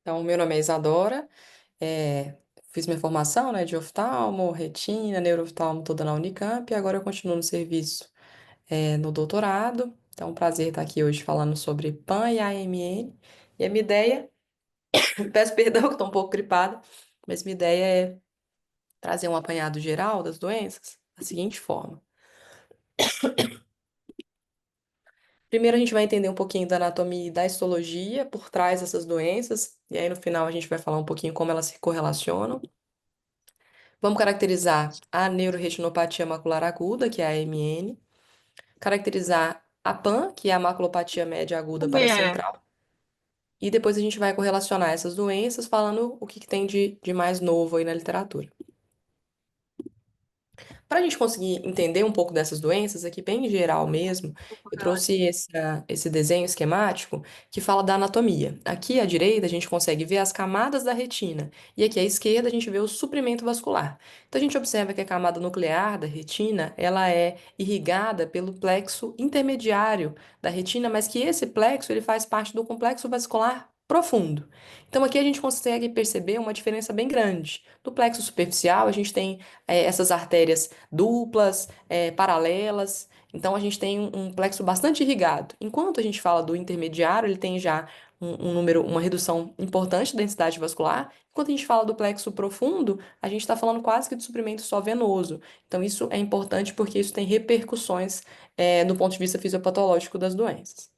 Então, meu nome é Isadora, fiz minha formação, né, de oftalmo, retina, neurooftalmo toda na Unicamp, e agora eu continuo no serviço, no doutorado. Então, é um prazer estar aqui hoje falando sobre PAN e AMN. E a minha ideia, peço perdão que estou um pouco gripada, mas minha ideia é trazer um apanhado geral das doenças da seguinte forma. Primeiro, a gente vai entender um pouquinho da anatomia e da histologia por trás dessas doenças, e aí no final a gente vai falar um pouquinho como elas se correlacionam. Vamos caracterizar a neurorretinopatia macular aguda, que é a AMN, caracterizar a PAN, que é a maculopatia média aguda Também é. paracentral, e depois a gente vai correlacionar essas doenças falando o que tem de mais novo aí na literatura. Para a gente conseguir entender um pouco dessas doenças, aqui bem geral mesmo, eu trouxe esse desenho esquemático que fala da anatomia. Aqui à direita a gente consegue ver as camadas da retina, e aqui à esquerda a gente vê o suprimento vascular. Então a gente observa que a camada nuclear da retina, ela é irrigada pelo plexo intermediário da retina, mas que esse plexo ele faz parte do complexo vascular profundo. Então aqui a gente consegue perceber uma diferença bem grande. No plexo superficial, a gente tem essas artérias duplas, paralelas. Então a gente tem um plexo bastante irrigado. Enquanto a gente fala do intermediário, ele tem já um número, uma redução importante da densidade vascular. Enquanto a gente fala do plexo profundo, a gente está falando quase que de suprimento só venoso. Então isso é importante porque isso tem repercussões, no ponto de vista fisiopatológico das doenças.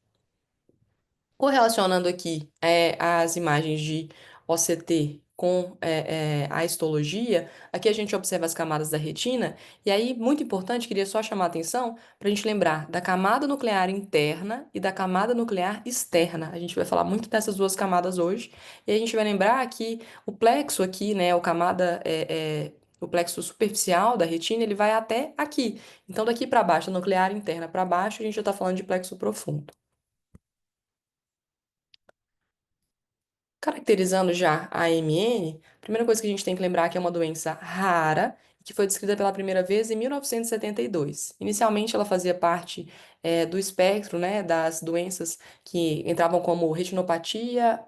Correlacionando aqui as imagens de OCT com a histologia, aqui a gente observa as camadas da retina, e aí, muito importante, queria só chamar a atenção para a gente lembrar da camada nuclear interna e da camada nuclear externa. A gente vai falar muito dessas duas camadas hoje, e a gente vai lembrar que o plexo aqui, né, o plexo superficial da retina, ele vai até aqui. Então, daqui para baixo, a nuclear interna para baixo, a gente já está falando de plexo profundo. Caracterizando já a AMN, a primeira coisa que a gente tem que lembrar é que é uma doença rara e que foi descrita pela primeira vez em 1972. Inicialmente, ela fazia parte do espectro, né, das doenças que entravam como retinopatia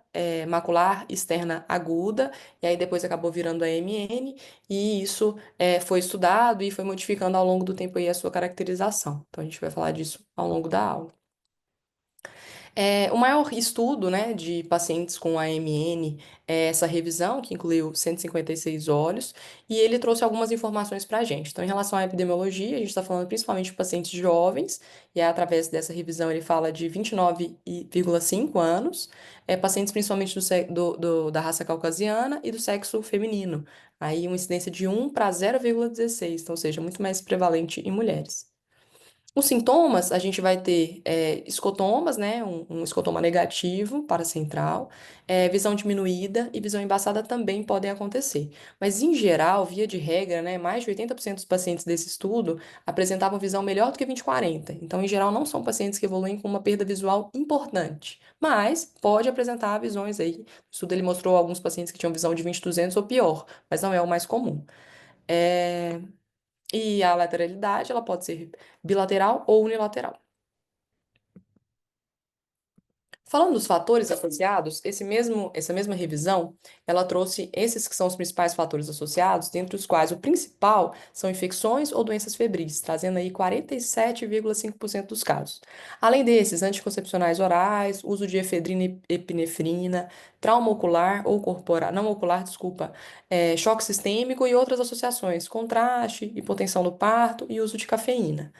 macular externa aguda, e aí depois acabou virando a AMN, e isso foi estudado e foi modificando ao longo do tempo aí a sua caracterização. Então, a gente vai falar disso ao longo da aula. O maior estudo, né, de pacientes com AMN é essa revisão, que incluiu 156 olhos, e ele trouxe algumas informações para a gente. Então, em relação à epidemiologia, a gente está falando principalmente de pacientes jovens, e através dessa revisão ele fala de 29,5 anos, pacientes principalmente da raça caucasiana e do sexo feminino. Aí, uma incidência de 1 para 0,16, então, ou seja, muito mais prevalente em mulheres. Os sintomas, a gente vai ter escotomas, né? Um escotoma negativo para central, visão diminuída e visão embaçada também podem acontecer. Mas, em geral, via de regra, né, mais de 80% dos pacientes desse estudo apresentavam visão melhor do que 20/40. Então, em geral, não são pacientes que evoluem com uma perda visual importante. Mas pode apresentar visões aí. O estudo ele mostrou alguns pacientes que tinham visão de 20/200 ou pior, mas não é o mais comum. É, E a lateralidade, ela pode ser bilateral ou unilateral. Falando dos fatores associados, essa mesma revisão, ela trouxe esses que são os principais fatores associados, dentre os quais o principal são infecções ou doenças febris, trazendo aí 47,5% dos casos. Além desses, anticoncepcionais orais, uso de efedrina e epinefrina, trauma ocular ou corporal, não ocular, desculpa, choque sistêmico e outras associações, contraste, hipotensão no parto e uso de cafeína.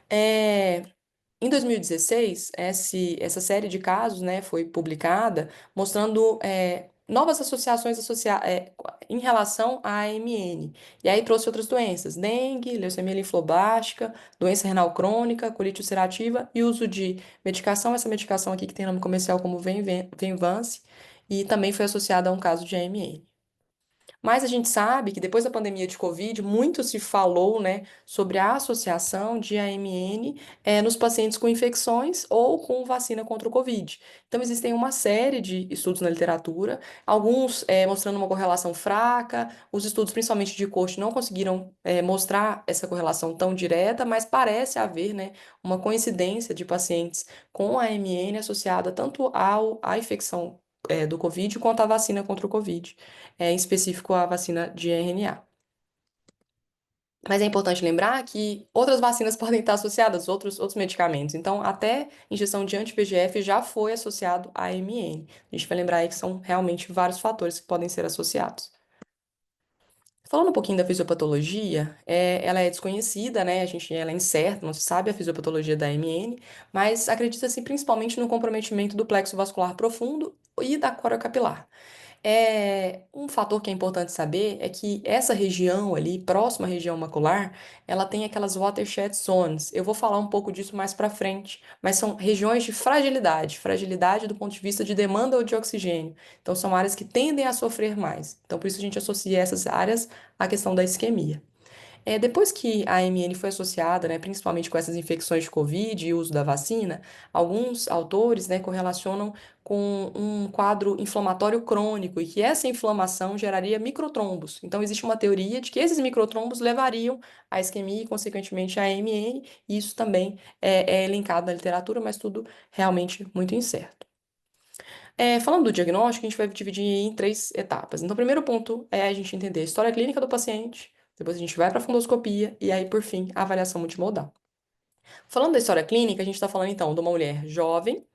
É, Em 2016, essa série de casos, né, foi publicada mostrando novas associações em relação à AMN. E aí trouxe outras doenças, dengue, leucemia linfoblástica, doença renal crônica, colite ulcerativa e uso de medicação, essa medicação aqui que tem nome comercial como Venvance, e também foi associada a um caso de AMN. Mas a gente sabe que depois da pandemia de Covid, muito se falou, né, sobre a associação de AMN, nos pacientes com infecções ou com vacina contra o Covid. Então, existem uma série de estudos na literatura, alguns mostrando uma correlação fraca, os estudos, principalmente de coxo, não conseguiram mostrar essa correlação tão direta, mas parece haver, né, uma coincidência de pacientes com AMN associada tanto à infecção do Covid quanto a vacina contra o Covid, em específico a vacina de RNA. Mas é importante lembrar que outras vacinas podem estar associadas a outros medicamentos. Então, até injeção de anti-VEGF já foi associado a AMN. A gente vai lembrar aí que são realmente vários fatores que podem ser associados. Falando um pouquinho da fisiopatologia, ela é desconhecida, né? Ela é incerta, não se sabe a fisiopatologia da AMN, mas acredita-se principalmente no comprometimento do plexo vascular profundo e da coroa capilar. Um fator que é importante saber é que essa região ali, próxima à região macular, ela tem aquelas watershed zones. Eu vou falar um pouco disso mais para frente, mas são regiões de fragilidade, fragilidade do ponto de vista de demanda de oxigênio. Então, são áreas que tendem a sofrer mais. Então, por isso a gente associa essas áreas à questão da isquemia. Depois que a AMN foi associada, né, principalmente com essas infecções de Covid e uso da vacina, alguns autores, né, correlacionam com um quadro inflamatório crônico e que essa inflamação geraria microtrombos. Então, existe uma teoria de que esses microtrombos levariam à isquemia e, consequentemente, à AMN, e isso também é linkado na literatura, mas tudo realmente muito incerto. Falando do diagnóstico, a gente vai dividir em três etapas. Então, o primeiro ponto é a gente entender a história clínica do paciente, depois a gente vai para a fundoscopia e aí, por fim, a avaliação multimodal. Falando da história clínica, a gente está falando então de uma mulher jovem,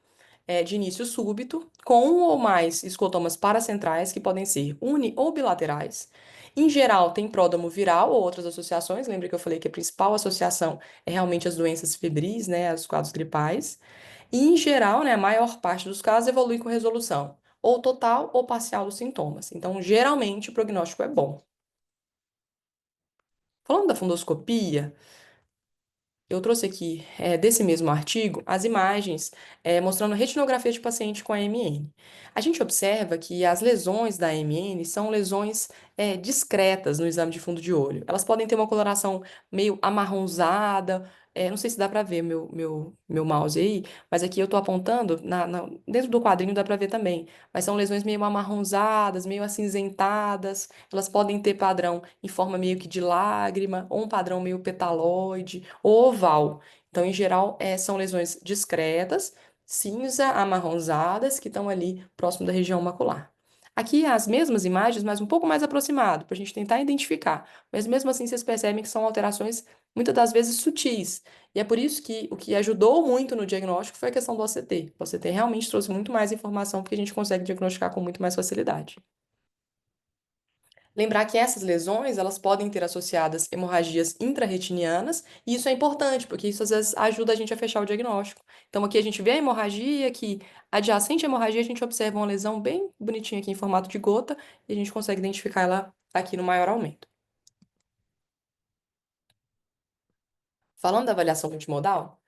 de início súbito, com um ou mais escotomas paracentrais que podem ser uni ou bilaterais. Em geral, tem pródromo viral ou outras associações. Lembra que eu falei que a principal associação é realmente as doenças febris, né, os quadros gripais. E, em geral, né, a maior parte dos casos evolui com resolução, ou total ou parcial dos sintomas. Então, geralmente, o prognóstico é bom. Falando da fundoscopia, eu trouxe aqui, desse mesmo artigo, as imagens mostrando a retinografia de paciente com AMN. A gente observa que as lesões da AMN são lesões discretas no exame de fundo de olho. Elas podem ter uma coloração meio amarronzada, não sei se dá para ver meu mouse aí, mas aqui eu estou apontando, dentro do quadrinho dá para ver também. Mas são lesões meio amarronzadas, meio acinzentadas, elas podem ter padrão em forma meio que de lágrima, ou um padrão meio petaloide, ou oval. Então, em geral, são lesões discretas, cinza, amarronzadas, que estão ali próximo da região macular. Aqui as mesmas imagens, mas um pouco mais aproximado, para a gente tentar identificar. Mas mesmo assim, vocês percebem que são alterações muitas das vezes sutis. E é por isso que o que ajudou muito no diagnóstico foi a questão do OCT. O OCT realmente trouxe muito mais informação, porque a gente consegue diagnosticar com muito mais facilidade. Lembrar que essas lesões, elas podem ter associadas hemorragias intrarretinianas, e isso é importante, porque isso às vezes ajuda a gente a fechar o diagnóstico. Então aqui a gente vê a hemorragia, que adjacente à hemorragia a gente observa uma lesão bem bonitinha aqui em formato de gota, e a gente consegue identificar ela aqui no maior aumento. Falando da avaliação multimodal,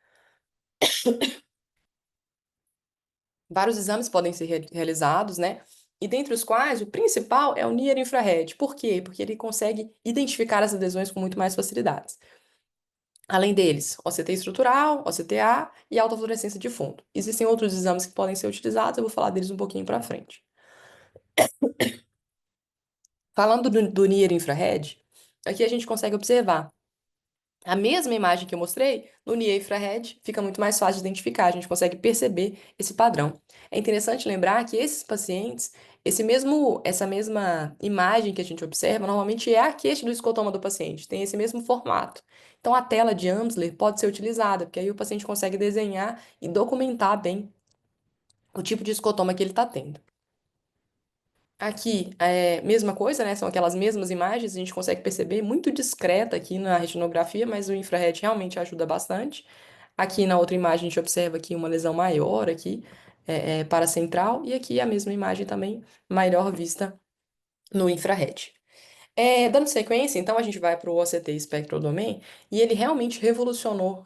vários exames podem ser realizados, né? E dentre os quais, o principal é o Near Infrared. Por quê? Porque ele consegue identificar as lesões com muito mais facilidade. Além deles, OCT estrutural, OCTA e autofluorescência de fundo. Existem outros exames que podem ser utilizados, eu vou falar deles um pouquinho para frente. Falando do Near Infrared, aqui a gente consegue observar a mesma imagem que eu mostrei, no Near Infrared fica muito mais fácil de identificar, a gente consegue perceber esse padrão. É interessante lembrar que esses pacientes, essa mesma imagem que a gente observa, normalmente é a queixa do escotoma do paciente, tem esse mesmo formato. Então, a tela de Amsler pode ser utilizada, porque aí o paciente consegue desenhar e documentar bem o tipo de escotoma que ele está tendo. Aqui, mesma coisa, né? São aquelas mesmas imagens, a gente consegue perceber muito discreta aqui na retinografia, mas o infrared realmente ajuda bastante. Aqui na outra imagem a gente observa aqui uma lesão maior aqui, paracentral, e aqui a mesma imagem também maior vista no infrared. Dando sequência, então a gente vai para o OCT Spectral Domain e ele realmente revolucionou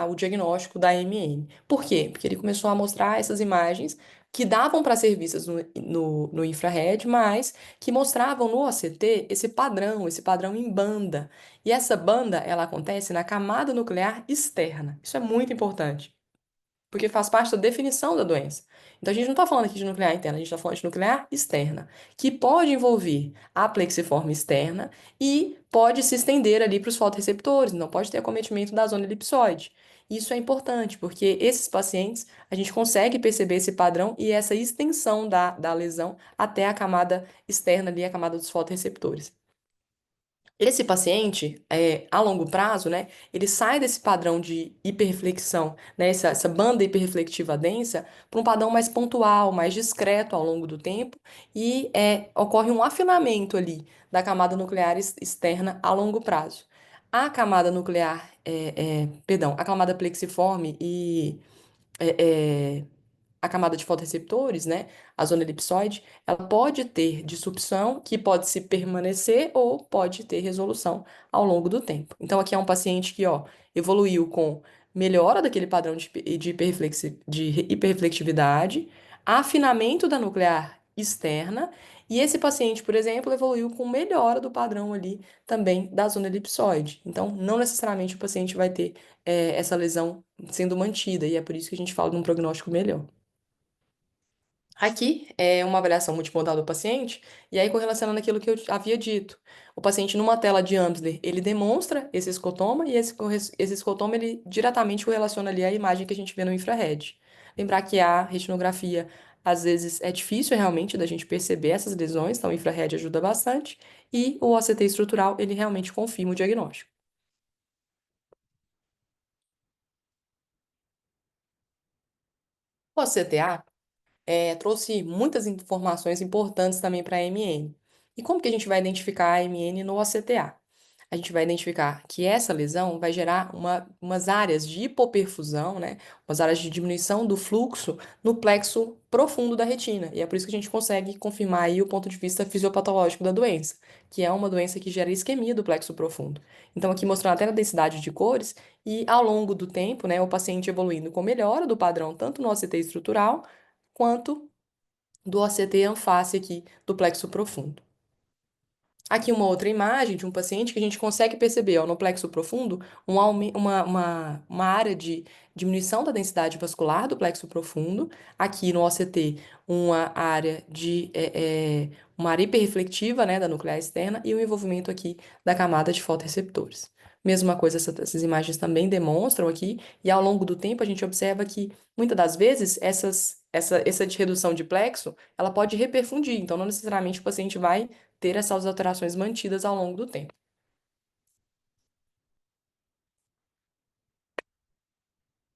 o diagnóstico da AMN. Por quê? Porque ele começou a mostrar essas imagens que davam para ser vistas no infrared, mas que mostravam no OCT esse padrão em banda. E essa banda, ela acontece na camada nuclear externa. Isso é muito importante porque faz parte da definição da doença. Então, a gente não está falando aqui de nuclear interna, a gente está falando de nuclear externa, que pode envolver a plexiforme externa e pode se estender ali para os fotorreceptores, não pode ter acometimento da zona elipsoide. Isso é importante, porque esses pacientes, a gente consegue perceber esse padrão e essa extensão da lesão até a camada externa ali, a camada dos fotorreceptores. Esse paciente, a longo prazo, né, ele sai desse padrão de hiperreflexão, né, essa banda hiperreflectiva densa, para um padrão mais pontual, mais discreto ao longo do tempo, e ocorre um afinamento ali da camada nuclear externa a longo prazo. A camada nuclear, perdão, a camada plexiforme e é, é, a camada de fotorreceptores, né, a zona elipsoide, ela pode ter disrupção que pode se permanecer ou pode ter resolução ao longo do tempo. Então, aqui é um paciente que, ó, evoluiu com melhora daquele padrão de hiperreflectividade, afinamento da nuclear externa, e esse paciente, por exemplo, evoluiu com melhora do padrão ali também da zona elipsoide. Então, não necessariamente o paciente vai ter, essa lesão sendo mantida, e é por isso que a gente fala de um prognóstico melhor. Aqui é uma avaliação multimodal do paciente, e aí correlacionando aquilo que eu havia dito. O paciente, numa tela de Amsler, ele demonstra esse escotoma, e esse escotoma, ele diretamente correlaciona ali a imagem que a gente vê no infrared. Lembrar que a retinografia, às vezes, é difícil realmente da gente perceber essas lesões, então o infrared ajuda bastante, e o OCT estrutural, ele realmente confirma o diagnóstico. O OCTA trouxe muitas informações importantes também para a MN. E como que a gente vai identificar a MN no OCTA? A gente vai identificar que essa lesão vai gerar umas áreas de hipoperfusão, né? Umas áreas de diminuição do fluxo no plexo profundo da retina. E é por isso que a gente consegue confirmar aí o ponto de vista fisiopatológico da doença, que é uma doença que gera isquemia do plexo profundo. Então, aqui mostrando até a densidade de cores, e ao longo do tempo, né, o paciente evoluindo com melhora do padrão, tanto no OCT estrutural, quanto do OCT anfáce aqui do plexo profundo. Aqui uma outra imagem de um paciente que a gente consegue perceber, ó, no plexo profundo, uma área de diminuição da densidade vascular do plexo profundo. Aqui no OCT, uma área uma área hiperreflectiva, né, da nuclear externa e o envolvimento aqui da camada de fotorreceptores. Mesma coisa, essas imagens também demonstram aqui, e ao longo do tempo a gente observa que, muitas das vezes, essa de redução de plexo, ela pode reperfundir, então não necessariamente o paciente vai ter essas alterações mantidas ao longo do tempo.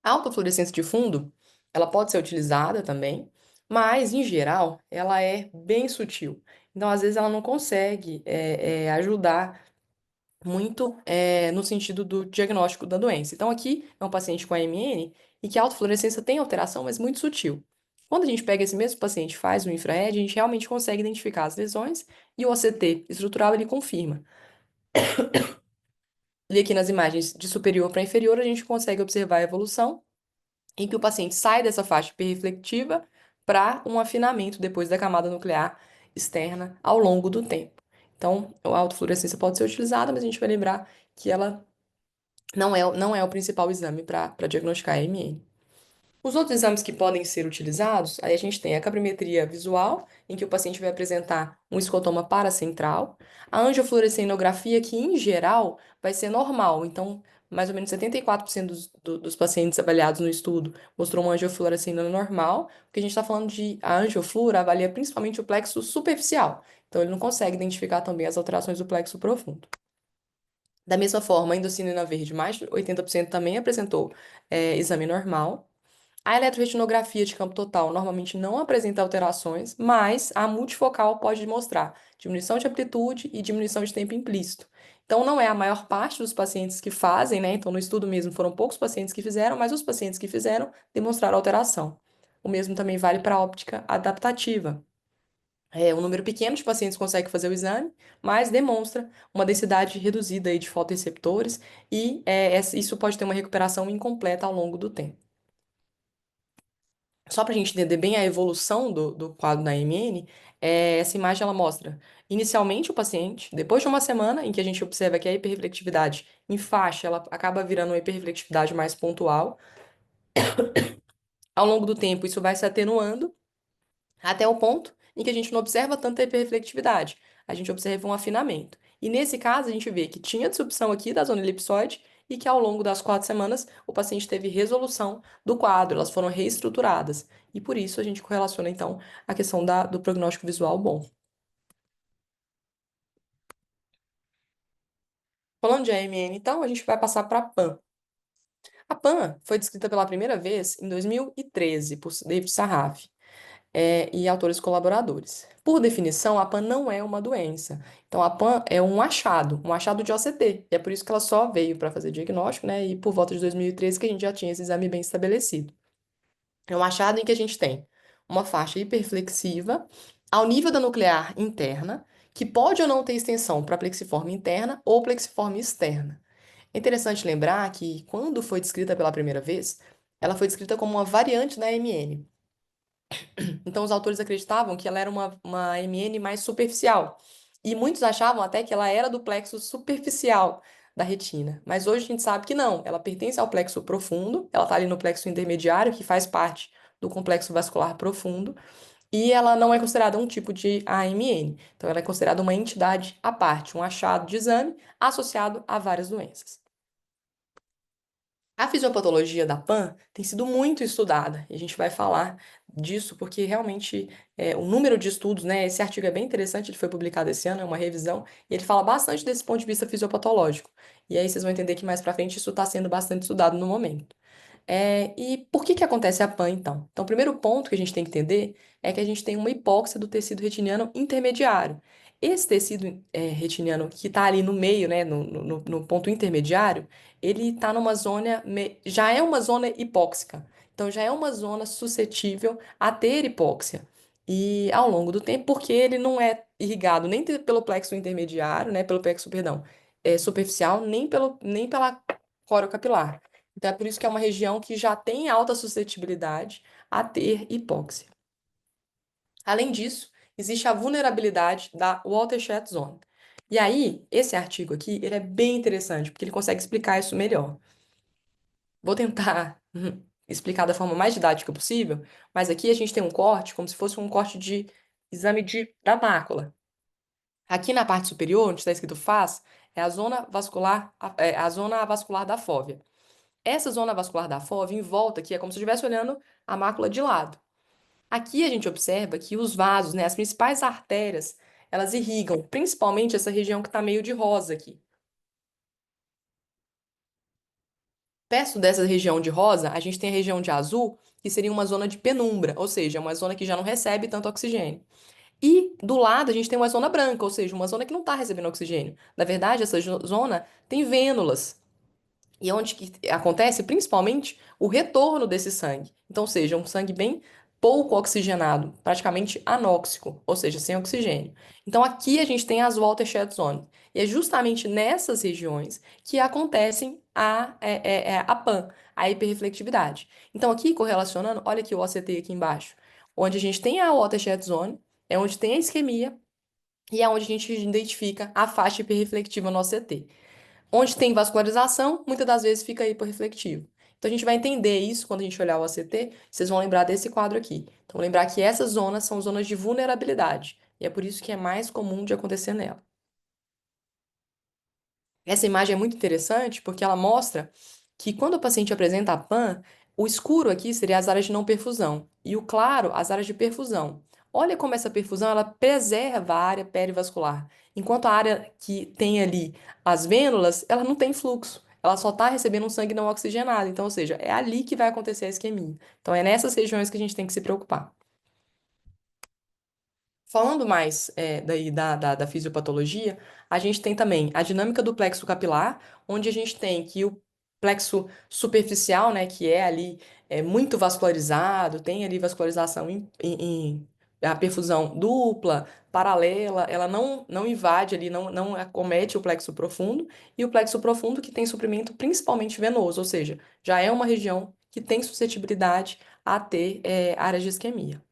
A autofluorescência de fundo, ela pode ser utilizada também, mas, em geral, ela é bem sutil. Então, às vezes, ela não consegue ajudar muito no sentido do diagnóstico da doença. Então, aqui é um paciente com AMN e que a autofluorescência tem alteração, mas muito sutil. Quando a gente pega esse mesmo paciente e faz o infrared, a gente realmente consegue identificar as lesões e o OCT estrutural ele confirma. E aqui nas imagens de superior para inferior, a gente consegue observar a evolução em que o paciente sai dessa faixa hiperreflectiva para um afinamento depois da camada nuclear externa ao longo do tempo. Então, a autofluorescência pode ser utilizada, mas a gente vai lembrar que ela não é o principal exame para diagnosticar a MN. Os outros exames que podem ser utilizados, aí a gente tem a cabrimetria visual, em que o paciente vai apresentar um escotoma paracentral, a angiofluorescenografia, que em geral vai ser normal, então mais ou menos 74% dos pacientes avaliados no estudo mostrou uma angiofluorescina normal, porque a gente está falando de a angiofluora avalia principalmente o plexo superficial, então ele não consegue identificar também as alterações do plexo profundo. Da mesma forma, a endocrinina verde, mais de 80% também apresentou exame normal. A eletroretinografia de campo total normalmente não apresenta alterações, mas a multifocal pode mostrar diminuição de amplitude e diminuição de tempo implícito. Então, não é a maior parte dos pacientes que fazem, né? Então, no estudo mesmo foram poucos pacientes que fizeram, mas os pacientes que fizeram demonstraram alteração. O mesmo também vale para a óptica adaptativa. Um número pequeno de pacientes consegue fazer o exame, mas demonstra uma densidade reduzida aí de fotoreceptores e isso pode ter uma recuperação incompleta ao longo do tempo. Só para a gente entender bem a evolução do quadro da MN, essa imagem ela mostra inicialmente o paciente, depois de uma semana em que a gente observa que a hiperreflectividade em faixa ela acaba virando uma hiperreflectividade mais pontual. Ao longo do tempo, isso vai se atenuando até o ponto em que a gente não observa tanta hiperreflectividade, a gente observa um afinamento. E nesse caso, a gente vê que tinha disrupção aqui da zona elipsoide e que ao longo das 4 semanas o paciente teve resolução do quadro, elas foram reestruturadas. E por isso a gente correlaciona então a questão do prognóstico visual bom. Falando de AMN, então, a gente vai passar para a PAN. A PAN foi descrita pela primeira vez em 2013 por David Sarraf, e autores colaboradores. Por definição, a PAN não é uma doença. Então, a PAN é um achado de OCT. E é por isso que ela só veio para fazer diagnóstico, né? E por volta de 2013 que a gente já tinha esse exame bem estabelecido. É um achado em que a gente tem uma faixa hiperflexiva ao nível da nuclear interna, que pode ou não ter extensão para plexiforme interna ou plexiforme externa. É interessante lembrar que, quando foi descrita pela primeira vez, ela foi descrita como uma variante da MN. Então, os autores acreditavam que ela era uma MN mais superficial. E muitos achavam até que ela era do plexo superficial da retina. Mas hoje a gente sabe que não. Ela pertence ao plexo profundo, ela está ali no plexo intermediário, que faz parte do complexo vascular profundo. E ela não é considerada um tipo de AMN. Então, ela é considerada uma entidade à parte, um achado de exame associado a várias doenças. A fisiopatologia da PAN tem sido muito estudada, e a gente vai falar disso porque realmente o número de estudos, né? Esse artigo é bem interessante, ele foi publicado esse ano, é uma revisão, e ele fala bastante desse ponto de vista fisiopatológico. E aí vocês vão entender que mais pra frente isso está sendo bastante estudado no momento. E por que que acontece a PAN, então? Então, o primeiro ponto que a gente tem que entender é que a gente tem uma hipóxia do tecido retiniano intermediário. Esse tecido retiniano que está ali no meio, né, no ponto intermediário, ele está numa zona, já é uma zona hipóxica. Então, já é uma zona suscetível a ter hipóxia. E ao longo do tempo, porque ele não é irrigado nem pelo plexo intermediário, né, pelo plexo, perdão, superficial, nem pela coro capilar. Então, é por isso que é uma região que já tem alta suscetibilidade a ter hipóxia. Além disso, existe a vulnerabilidade da watershed zone. E aí, esse artigo aqui, ele é bem interessante, porque ele consegue explicar isso melhor. Vou tentar explicar da forma mais didática possível, mas aqui a gente tem um corte, como se fosse um corte de exame da mácula. Aqui na parte superior, onde está escrito FAS, é a zona vascular, a zona vascular da fóvea. Essa zona vascular da fóvea, em volta aqui, é como se eu estivesse olhando a mácula de lado. Aqui a gente observa que os vasos, né, as principais artérias, elas irrigam, principalmente essa região que está meio de rosa aqui. Perto dessa região de rosa, a gente tem a região de azul, que seria uma zona de penumbra, ou seja, uma zona que já não recebe tanto oxigênio. E do lado a gente tem uma zona branca, ou seja, uma zona que não está recebendo oxigênio. Na verdade, essa zona tem vênulas. E onde que acontece principalmente o retorno desse sangue. Então, seja um sangue bem pouco oxigenado, praticamente anóxico, ou seja, sem oxigênio. Então, aqui a gente tem as watershed zones. E é justamente nessas regiões que acontecem a PAN, a hiperreflectividade. Então, aqui correlacionando, olha aqui o OCT aqui embaixo, onde a gente tem a watershed zone, é onde tem a isquemia e é onde a gente identifica a faixa hiperreflectiva no OCT. Onde tem vascularização, muitas das vezes fica hiporreflectivo. Então a gente vai entender isso quando a gente olhar o ACT, vocês vão lembrar desse quadro aqui. Então lembrar que essas zonas são zonas de vulnerabilidade, e é por isso que é mais comum de acontecer nela. Essa imagem é muito interessante porque ela mostra que, quando o paciente apresenta a PAN, o escuro aqui seria as áreas de não perfusão e o claro as áreas de perfusão. Olha como essa perfusão ela preserva a área perivascular, enquanto a área que tem ali as vênulas, ela não tem fluxo. Ela só está recebendo um sangue não oxigenado. Então, ou seja, é ali que vai acontecer a isquemia. Então, é nessas regiões que a gente tem que se preocupar. Falando mais daí da fisiopatologia, a gente tem também a dinâmica do plexo capilar, onde a gente tem que o plexo superficial, né, que é ali muito vascularizado, tem ali vascularização a perfusão dupla, paralela, ela não invade ali, não acomete o plexo profundo, e o plexo profundo que tem suprimento principalmente venoso, ou seja, já é uma região que tem suscetibilidade a ter áreas de isquemia.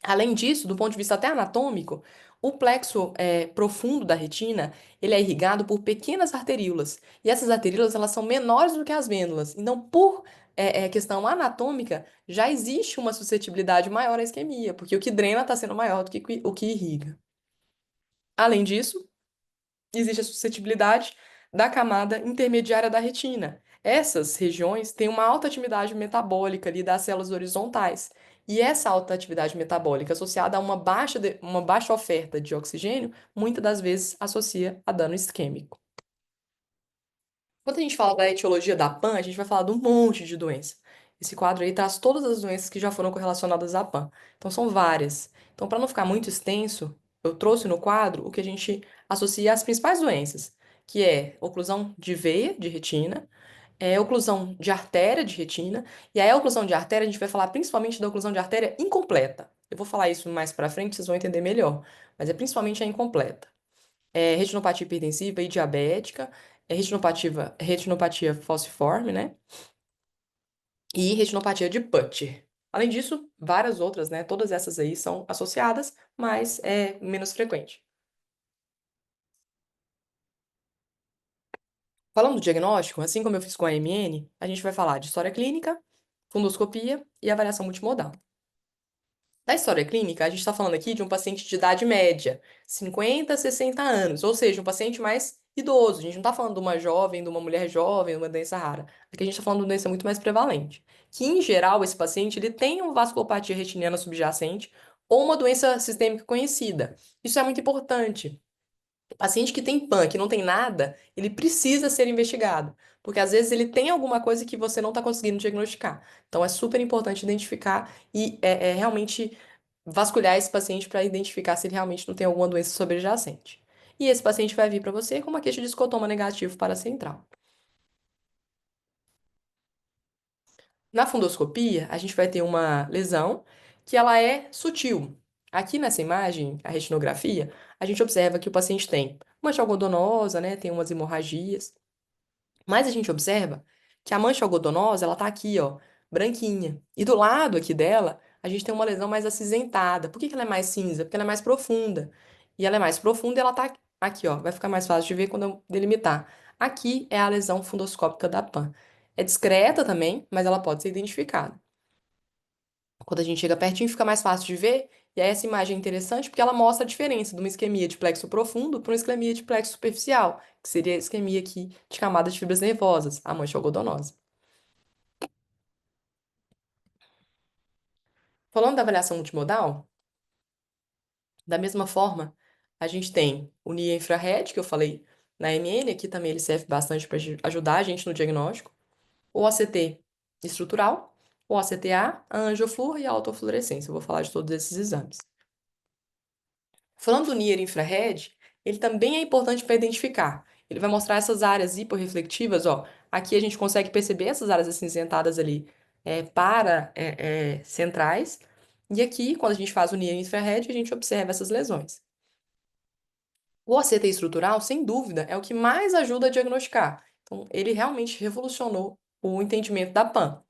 Além disso, do ponto de vista até anatômico, o plexo profundo da retina, ele é irrigado por pequenas arteríolas. E essas arteríolas, elas são menores do que as vênulas. Então, por questão anatômica, já existe uma suscetibilidade maior à isquemia, porque o que drena está sendo maior do que o que irriga. Além disso, existe a suscetibilidade da camada intermediária da retina. Essas regiões têm uma alta atividade metabólica ali das células horizontais. E essa alta atividade metabólica associada a uma baixa oferta de oxigênio, muitas das vezes associa a dano isquêmico. Quando a gente fala da etiologia da PAN, a gente vai falar de um monte de doença. Esse quadro aí traz todas as doenças que já foram correlacionadas à PAN. Então, são várias. Então, para não ficar muito extenso, eu trouxe no quadro o que a gente associa às principais doenças, que é oclusão de veia de retina, oclusão de artéria de retina, e a oclusão de artéria a gente vai falar principalmente da oclusão de artéria incompleta. Eu vou falar isso mais para frente, vocês vão entender melhor, mas é principalmente a incompleta. Retinopatia hipertensiva e diabética, retinopatia falciforme, né? E retinopatia de Putcher. Além disso, várias outras, né? Todas essas aí são associadas, mas é menos frequente. Falando do diagnóstico, assim como eu fiz com a MN, a gente vai falar de história clínica, fundoscopia e avaliação multimodal. Da história clínica, a gente está falando aqui de um paciente de idade média, 50 a 60 anos, ou seja, um paciente mais idoso. A gente não está falando de uma jovem, de uma mulher jovem, de uma doença rara. Aqui a gente está falando de uma doença muito mais prevalente. Que, em geral, esse paciente ele tem uma vasculopatia retiniana subjacente ou uma doença sistêmica conhecida. Isso é muito importante. Paciente que tem PAN, que não tem nada, ele precisa ser investigado, porque às vezes ele tem alguma coisa que você não está conseguindo diagnosticar. Então é super importante identificar e realmente vasculhar esse paciente para identificar se ele realmente não tem alguma doença sobrejacente. E esse paciente vai vir para você com uma queixa de escotoma negativo para central. Na fundoscopia, a gente vai ter uma lesão que ela é sutil. Aqui nessa imagem, a retinografia, a gente observa que o paciente tem mancha algodonosa, né, tem umas hemorragias, mas a gente observa que a mancha algodonosa, ela tá aqui, ó, branquinha. E do lado aqui dela, a gente tem uma lesão mais acinzentada. Por que que ela é mais cinza? Porque ela é mais profunda. E ela é mais profunda e ela tá aqui, ó. Vai ficar mais fácil de ver quando eu delimitar. Aqui é a lesão fundoscópica da PAN. É discreta também, mas ela pode ser identificada. Quando a gente chega pertinho, fica mais fácil de ver. E aí essa imagem é interessante porque ela mostra a diferença de uma isquemia de plexo profundo para uma isquemia de plexo superficial, que seria a isquemia aqui de camada de fibras nervosas, a mancha algodonosa. Falando da avaliação multimodal, da mesma forma, a gente tem o NIA infrared, que eu falei na MN, aqui também ele serve bastante para ajudar a gente no diagnóstico, o OCT estrutural, o OCTA, a angioflúor e a autofluorescência. Eu vou falar de todos esses exames. Falando do Near Infrared, ele também é importante para identificar. Ele vai mostrar essas áreas hiporreflectivas, ó. Aqui a gente consegue perceber essas áreas acinzentadas ali centrais. E aqui, quando a gente faz o Near Infrared, a gente observa essas lesões. O OCT estrutural, sem dúvida, é o que mais ajuda a diagnosticar. Então, ele realmente revolucionou o entendimento da PAN.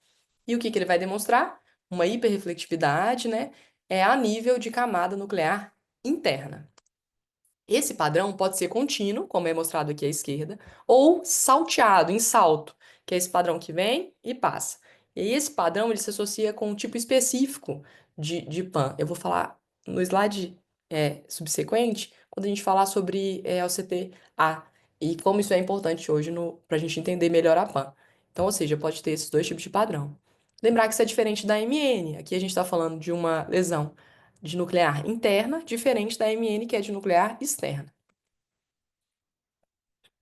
E o que que ele vai demonstrar? Uma hiperreflectividade, né? A nível de camada nuclear interna. Esse padrão pode ser contínuo, como é mostrado aqui à esquerda, ou salteado, em salto, que é esse padrão que vem e passa. E aí esse padrão ele se associa com um tipo específico de PAN. Eu vou falar no slide subsequente, quando a gente falar sobre OCT-A e como isso é importante hoje para a gente entender melhor a PAN. Então, ou seja, pode ter esses dois tipos de padrão. Lembrar que isso é diferente da MN. Aqui a gente está falando de uma lesão de nuclear interna, diferente da MN, que é de nuclear externa.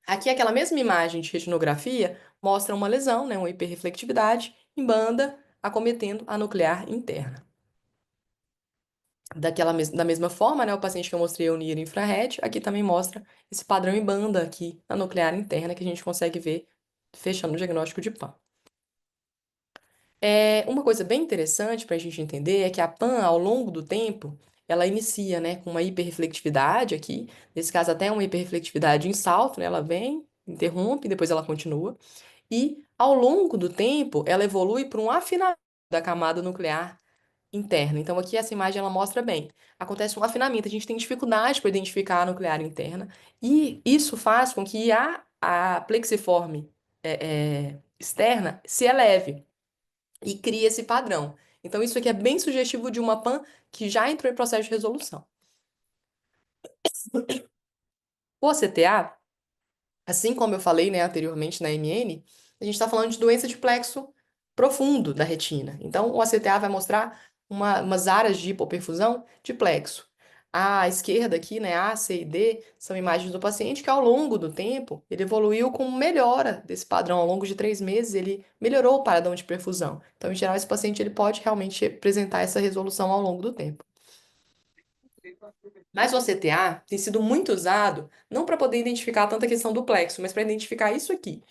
Aqui, aquela mesma imagem de retinografia mostra uma lesão, né, uma hiperreflectividade em banda acometendo a nuclear interna. Da mesma forma, né, o paciente que eu mostrei o NIR infrared, aqui também mostra esse padrão em banda aqui na nuclear interna que a gente consegue ver fechando o diagnóstico de PAN. Uma coisa bem interessante para a gente entender é que a PAN, ao longo do tempo, ela inicia, né, com uma hiperreflectividade aqui, nesse caso até uma hiperreflectividade em salto, né, ela vem, interrompe, depois ela continua, e ao longo do tempo ela evolui para um afinamento da camada nuclear interna. Então aqui essa imagem ela mostra bem. Acontece um afinamento, a gente tem dificuldade para identificar a nuclear interna, e isso faz com que a plexiforme externa se eleve e cria esse padrão. Então, isso aqui é bem sugestivo de uma PAN que já entrou em processo de resolução. O CTA, Assim como eu falei, né, anteriormente na MN, a gente está falando de doença de plexo profundo da retina. Então, o ACTA vai mostrar umas áreas de hipoperfusão de plexo. À esquerda aqui, né, A, C e D, são imagens do paciente que ao longo do tempo, ele evoluiu com melhora desse padrão. Ao longo de 3 meses, ele melhorou o padrão de perfusão. Então, em geral, esse paciente ele pode realmente apresentar essa resolução ao longo do tempo. Mas o ACTA tem sido muito usado não para poder identificar tanta questão do plexo, mas para identificar isso aqui.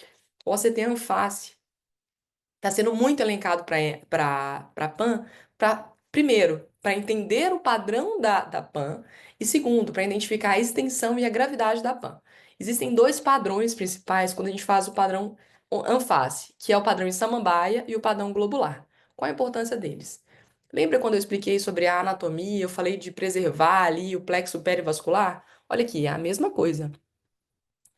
O ACT Anfase está sendo muito elencado para PAN, primeiro, para entender o padrão da PAN, e segundo, para identificar a extensão e a gravidade da PAN. Existem dois padrões principais quando a gente faz o padrão Anfase, que é o padrão em Samambaia e o padrão globular. Qual a importância deles? Lembra quando eu expliquei sobre a anatomia, eu falei de preservar ali o plexo perivascular? Olha aqui, é a mesma coisa.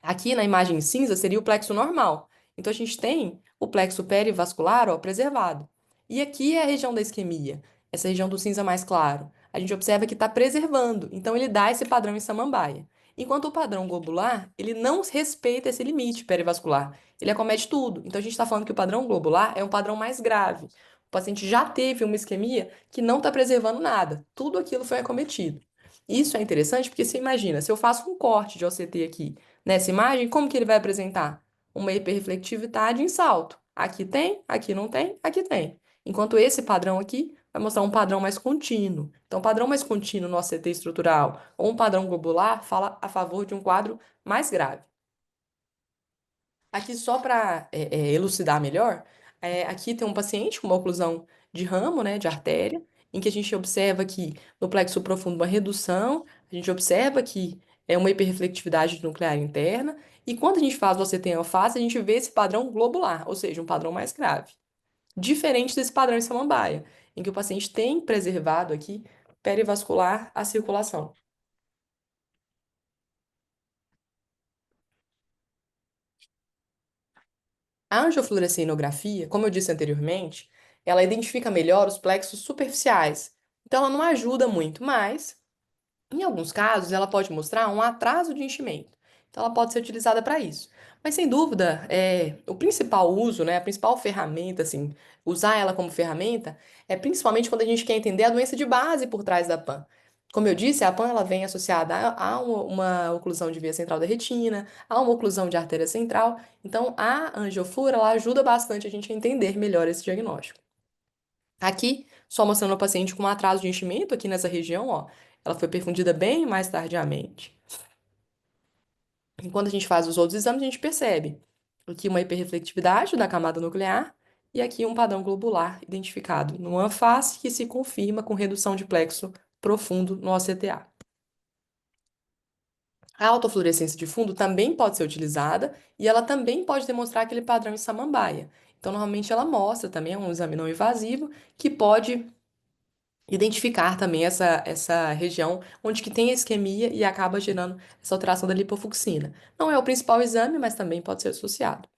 Aqui na imagem cinza seria o plexo normal. Então a gente tem o plexo perivascular, ó, preservado. E aqui é a região da isquemia, essa região do cinza mais claro. A gente observa que está preservando, então ele dá esse padrão em Samambaia. Enquanto o padrão globular, ele não respeita esse limite perivascular. Ele acomete tudo. Então a gente está falando que o padrão globular é um padrão mais grave. O paciente já teve uma isquemia que não está preservando nada. Tudo aquilo foi acometido. Isso é interessante porque você imagina, se eu faço um corte de OCT aqui nessa imagem, como que ele vai apresentar? Uma hiperreflectividade em salto. Aqui tem, aqui não tem, aqui tem. Enquanto esse padrão aqui vai mostrar um padrão mais contínuo. Então, padrão mais contínuo no OCT estrutural ou um padrão globular fala a favor de um quadro mais grave. Aqui, só para elucidar melhor, aqui tem um paciente com uma oclusão de ramo, né, de artéria, em que a gente observa que no plexo profundo uma redução, a gente observa que é uma hiperreflectividade nuclear interna, e quando a gente faz o OCT alface, a gente vê esse padrão globular, ou seja, um padrão mais grave. Diferente desse padrão em samambaia, em que o paciente tem preservado aqui perivascular a circulação. A angiofluorescinografia, como eu disse anteriormente, ela identifica melhor os plexos superficiais. Então, ela não ajuda muito, mas, em alguns casos, ela pode mostrar um atraso de enchimento. Então, ela pode ser utilizada para isso. Mas, sem dúvida, o principal uso, né, a principal ferramenta, assim, usar ela como ferramenta, é principalmente quando a gente quer entender a doença de base por trás da PAN. Como eu disse, a PAN ela vem associada a uma oclusão de via central da retina, a uma oclusão de artéria central. Então, a angioflúora ela ajuda bastante a gente a entender melhor esse diagnóstico. Aqui, só mostrando o paciente com um atraso de enchimento aqui nessa região, ó, ela foi perfundida bem mais tardiamente. E quando a gente faz os outros exames, a gente percebe aqui uma hiperreflectividade da camada nuclear e aqui um padrão globular identificado no anfase que se confirma com redução de plexo profundo no OCTA. A autofluorescência de fundo também pode ser utilizada e ela também pode demonstrar aquele padrão em samambaia. Então, normalmente ela mostra também, é um exame não invasivo, que pode identificar também essa região onde que tem a isquemia e acaba gerando essa alteração da lipofucsina. Não é o principal exame, mas também pode ser associado.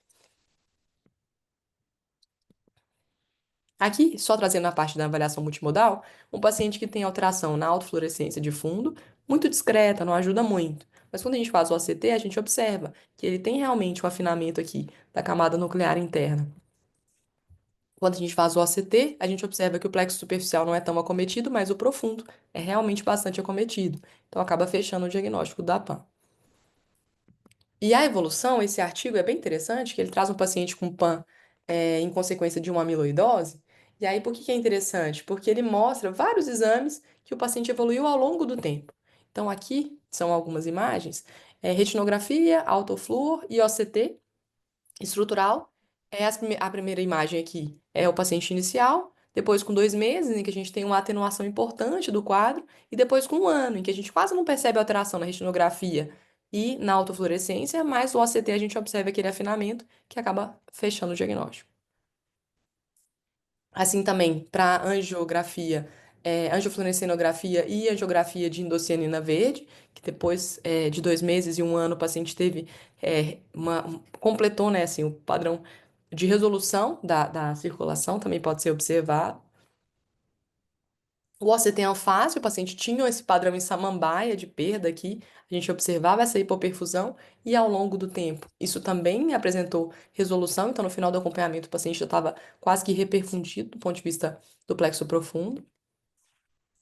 Aqui, só trazendo a parte da avaliação multimodal, um paciente que tem alteração na autofluorescência de fundo, muito discreta, não ajuda muito. Mas quando a gente faz o OCT, a gente observa que ele tem realmente um afinamento aqui da camada nuclear interna. Quando a gente faz o OCT, a gente observa que o plexo superficial não é tão acometido, mas o profundo é realmente bastante acometido. Então acaba fechando o diagnóstico da PAN. E a evolução, esse artigo é bem interessante, que ele traz um paciente com PAN em consequência de uma amiloidose. E aí, por que que é interessante? Porque ele mostra vários exames que o paciente evoluiu ao longo do tempo. Então, aqui são algumas imagens: retinografia, autofluor e OCT estrutural. A primeira imagem aqui é o paciente inicial, depois com 2 meses, em que a gente tem uma atenuação importante do quadro, e depois com um ano, em que a gente quase não percebe alteração na retinografia e na autofluorescência, mas o OCT a gente observa aquele afinamento que acaba fechando o diagnóstico. Assim também, para angiografia, angiofluorescinografia e angiografia de endocianina verde, que depois de 2 meses e um ano o paciente teve, completou, né, assim, o padrão de resolução da circulação, também pode ser observado. O OCT fácil, o paciente tinha esse padrão em samambaia de perda aqui, a gente observava essa hipoperfusão e ao longo do tempo isso também apresentou resolução, então no final do acompanhamento o paciente já estava quase que reperfundido do ponto de vista do plexo profundo.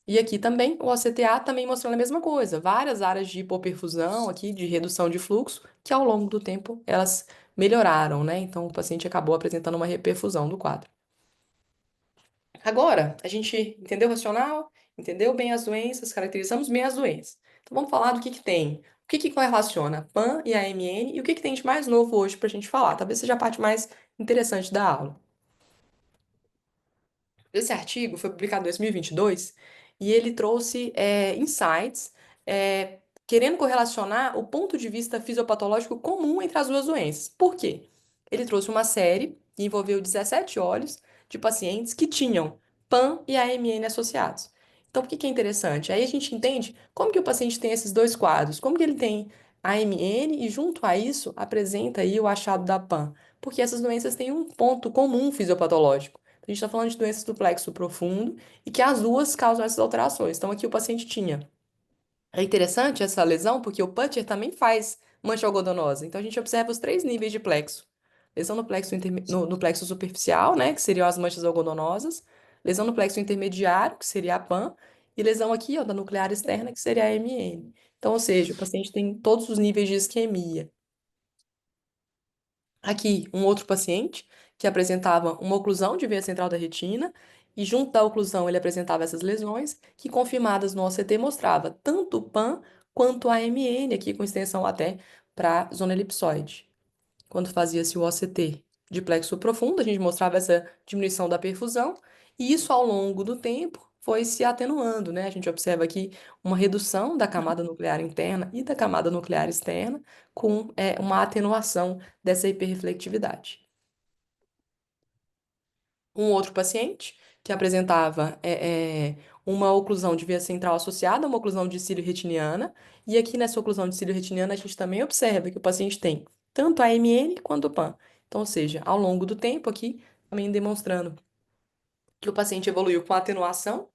E aqui também o OCTA também mostrando a mesma coisa, várias áreas de hipoperfusão aqui, de redução de fluxo, que ao longo do tempo elas melhoraram, né? Então o paciente acabou apresentando uma reperfusão do quadro. Agora, a gente entendeu o racional, entendeu bem as doenças, caracterizamos bem as doenças. Então vamos falar do que tem. O que correlaciona PAN e AMN e o que tem de mais novo hoje para a gente falar. Talvez seja a parte mais interessante da aula. Esse artigo foi publicado em 2022 e 22 e ele trouxe insights querendo correlacionar o ponto de vista fisiopatológico comum entre as duas doenças. Por quê? Ele trouxe uma série que envolveu 17 olhos de pacientes que tinham PAN e AMN associados. Então, por que que é interessante? Aí a gente entende como que o paciente tem esses dois quadros, como que ele tem AMN e junto a isso apresenta aí o achado da PAN, porque essas doenças têm um ponto comum fisiopatológico. A gente está falando de doenças do plexo profundo e que as duas causam essas alterações. Então, aqui o paciente tinha. É interessante essa lesão porque o Putcher também faz mancha algodonosa. Então, a gente observa os três níveis de plexo: lesão no plexo, no plexo superficial, né, que seriam as manchas algodonosas, lesão no plexo intermediário, que seria a PAN, e lesão aqui, ó, da nuclear externa, que seria a MN. Então, ou seja, o paciente tem todos os níveis de isquemia. Aqui, um outro paciente que apresentava uma oclusão de veia central da retina, e junto da oclusão ele apresentava essas lesões, que confirmadas no OCT mostrava tanto o PAN quanto a MN, aqui com extensão até para a zona elipsoide. Quando fazia-se o OCT de plexo profundo, a gente mostrava essa diminuição da perfusão, e isso ao longo do tempo foi se atenuando, né? A gente observa aqui uma redução da camada nuclear interna e da camada nuclear externa, com uma atenuação dessa hiperreflectividade. Um outro paciente que apresentava uma oclusão de veia central associada a uma oclusão de cílio retiniana, e aqui nessa oclusão de cílio retiniana a gente também observa que o paciente tem tanto a MN quanto o PAN. Então, ou seja, ao longo do tempo aqui, também demonstrando que o paciente evoluiu com a atenuação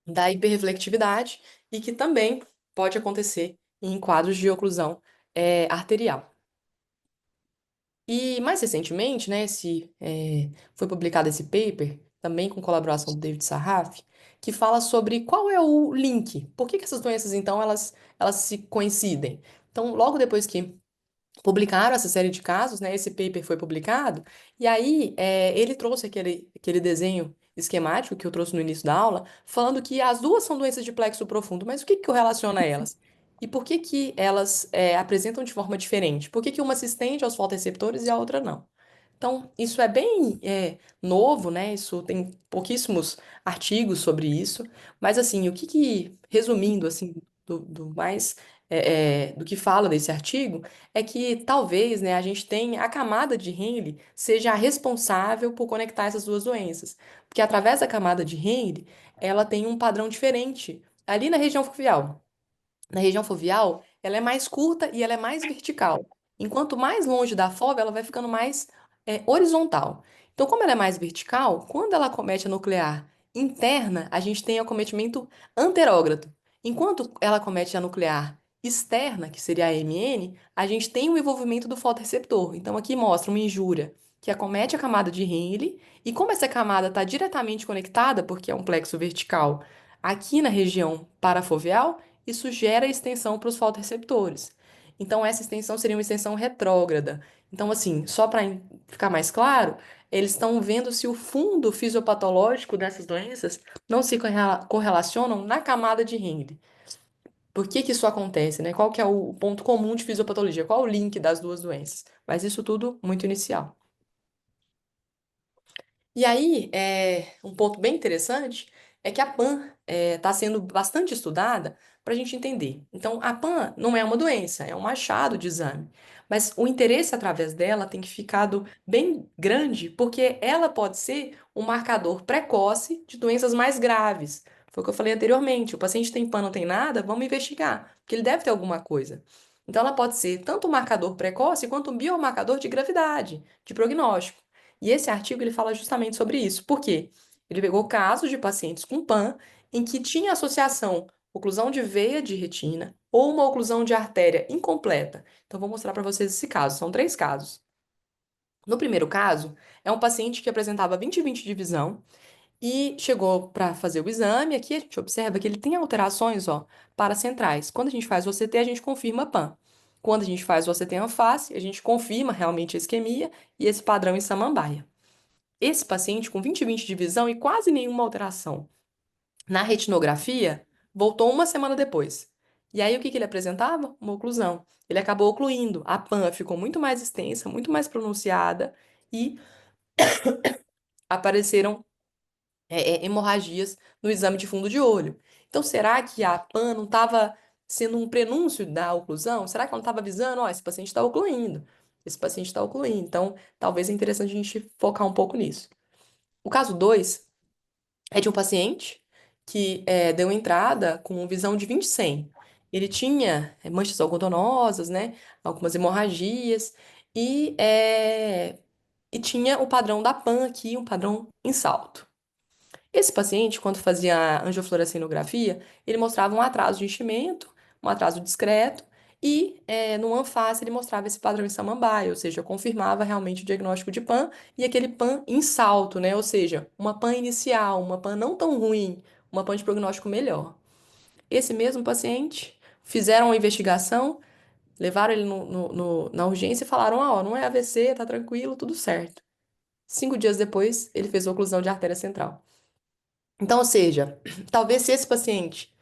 da hiperreflectividade e que também pode acontecer em quadros de oclusão arterial. E mais recentemente, né, foi publicado esse paper, também com colaboração do David Sarraf, que fala sobre qual é o link, por que que essas doenças, então, elas se coincidem. Então, logo depois que publicaram essa série de casos, né? Esse paper foi publicado, e aí ele trouxe aquele desenho esquemático que eu trouxe no início da aula, falando que as duas são doenças de plexo profundo, mas o que que relaciona elas? E por que que elas apresentam de forma diferente? Por que que uma se estende aos fotoreceptores e a outra não? Então, isso é bem novo, né? Isso tem pouquíssimos artigos sobre isso, mas assim, resumindo assim, do mais do que fala desse artigo, é que talvez, né, a gente tenha a camada de Henle seja a responsável por conectar essas duas doenças, porque através da camada de Henle, ela tem um padrão diferente ali na região foveal. Na região foveal, ela é mais curta e ela é mais vertical. Enquanto mais longe da fóvea, ela vai ficando mais horizontal. Então, como ela é mais vertical, quando ela acomete a nuclear interna, a gente tem acometimento anterógrado. Enquanto ela acomete a nuclear externa, que seria a MN, a gente tem o envolvimento do fotoreceptor. Então, aqui mostra uma injúria que acomete a camada de Henle, e como essa camada está diretamente conectada, porque é um plexo vertical, aqui na região parafoveal, isso gera extensão para os fotoreceptores. Então, essa extensão seria uma extensão retrógrada. Então, assim, só para ficar mais claro, eles estão vendo se o fundo fisiopatológico dessas doenças não se correlacionam na camada de Henle. Por que que isso acontece, né? Qual que é o ponto comum de fisiopatologia? Qual o link das duas doenças? Mas isso tudo muito inicial. E aí, um ponto bem interessante é que a PAN está sendo bastante estudada para a gente entender. Então, a PAN não é uma doença, é um achado de exame. Mas o interesse através dela tem que ficado bem grande, porque ela pode ser um marcador precoce de doenças mais graves. Foi o que eu falei anteriormente. O paciente tem PAN, não tem nada, vamos investigar, porque ele deve ter alguma coisa. Então, ela pode ser tanto um marcador precoce quanto um biomarcador de gravidade, de prognóstico. E esse artigo ele fala justamente sobre isso. Por quê? Ele pegou casos de pacientes com PAN em que tinha associação oclusão de veia de retina ou uma oclusão de artéria incompleta. Então, vou mostrar para vocês esse caso. São três casos. No primeiro caso, é um paciente que apresentava 20/20 de visão e chegou para fazer o exame. Aqui a gente observa que ele tem alterações, ó, paracentrais. Quando a gente faz o OCT, a gente confirma PAN. Quando a gente faz o OCT en face, a gente confirma realmente a isquemia e esse padrão em Samambaia. Esse paciente com 20/20 de visão e quase nenhuma alteração na retinografia voltou uma semana depois. E aí o que que ele apresentava? Uma oclusão. Ele acabou ocluindo. A PAN ficou muito mais extensa, muito mais pronunciada e apareceram hemorragias no exame de fundo de olho. Então, será que a PAN não estava sendo um prenúncio da oclusão? Será que ela não estava avisando, ó, esse paciente está ocluindo, esse paciente está ocluindo? Então, talvez é interessante a gente focar um pouco nisso. O caso 2 é de um paciente que deu entrada com visão de 20/100. Ele tinha manchas algodonosas, né, algumas hemorragias e tinha o padrão da PAN aqui, um padrão em salto. Esse paciente, quando fazia a angiofluorescinografia, ele mostrava um atraso de enchimento, um atraso discreto, e no ANFAS ele mostrava esse padrão em Samambaia, ou seja, confirmava realmente o diagnóstico de PAN e aquele PAN em salto, né? Ou seja, uma PAN inicial, uma PAN não tão ruim, uma PAN de prognóstico melhor. Esse mesmo paciente fizeram a investigação, levaram ele na urgência e falaram: ah, ó, não é AVC, tá tranquilo, tudo certo. 5 dias depois, ele fez oclusão de artéria central. Então, ou seja, talvez se esse paciente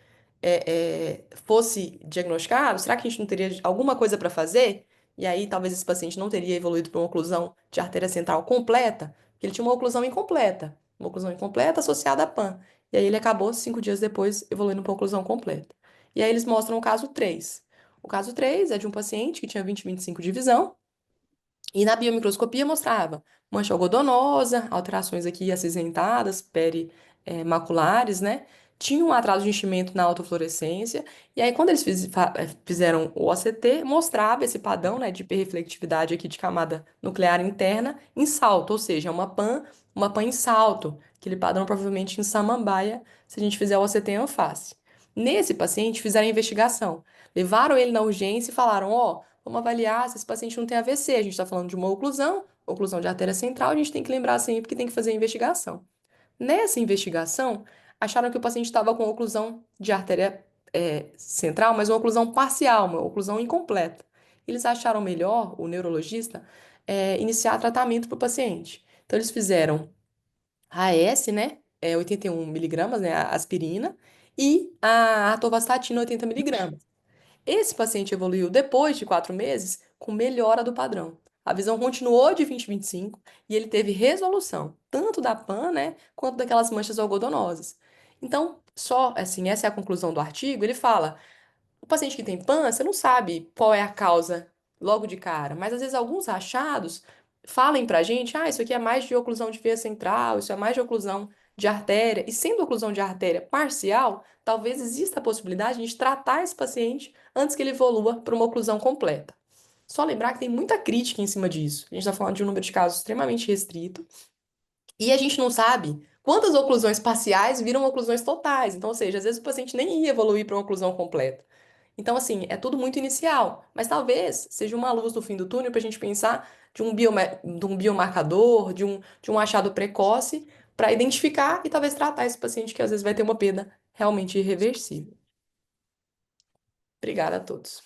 fosse diagnosticado, será que a gente não teria alguma coisa para fazer? E aí, talvez esse paciente não teria evoluído para uma oclusão de artéria central completa, porque ele tinha uma oclusão incompleta associada a PAN. E aí ele acabou, 5 dias depois, evoluindo para uma oclusão completa. E aí eles mostram o caso 3. O caso 3 é de um paciente que tinha 20/25 de visão, e na biomicroscopia mostrava mancha algodonosa, alterações aqui acinzentadas, perimaculares, né? Tinha um atraso de enchimento na autofluorescência. E aí, quando eles fizeram o OCT, mostrava esse padrão, né, de hiperreflectividade aqui de camada nuclear interna em salto, ou seja, uma PAN em salto. Aquele padrão provavelmente em Samambaia, se a gente fizer o OCT em face. Nesse paciente, fizeram a investigação. Levaram ele na urgência e falaram, ó, vamos avaliar se esse paciente não tem AVC. A gente está falando de uma oclusão de artéria central, a gente tem que lembrar sempre que tem que fazer a investigação. Nessa investigação, acharam que o paciente estava com oclusão de artéria central, mas uma oclusão parcial, uma oclusão incompleta. Eles acharam melhor, o neurologista, iniciar tratamento para o paciente. Então, eles fizeram AS, né? 81 miligramas, né? A aspirina, e a atorvastatina, 80 miligramas. Esse paciente evoluiu depois de 4 meses com melhora do padrão. A visão continuou de 20/25 e ele teve resolução, tanto da PAN, né, quanto daquelas manchas algodonosas. Então, só assim, essa é a conclusão do artigo. Ele fala: o paciente que tem PAN, você não sabe qual é a causa logo de cara, mas às vezes alguns achados falem pra gente, ah, isso aqui é mais de oclusão de veia central, isso é mais de oclusão de artéria, e sendo oclusão de artéria parcial, talvez exista a possibilidade de a gente tratar esse paciente antes que ele evolua para uma oclusão completa. Só lembrar que tem muita crítica em cima disso. A gente está falando de um número de casos extremamente restrito, e a gente não sabe quantas oclusões parciais viram oclusões totais. Então, ou seja, às vezes o paciente nem ia evoluir para uma oclusão completa. Então, assim, é tudo muito inicial, mas talvez seja uma luz no fim do túnel para a gente pensar de um biomarcador, de um achado precoce, para identificar e talvez tratar esse paciente que às vezes vai ter uma perda realmente irreversível. Obrigada a todos.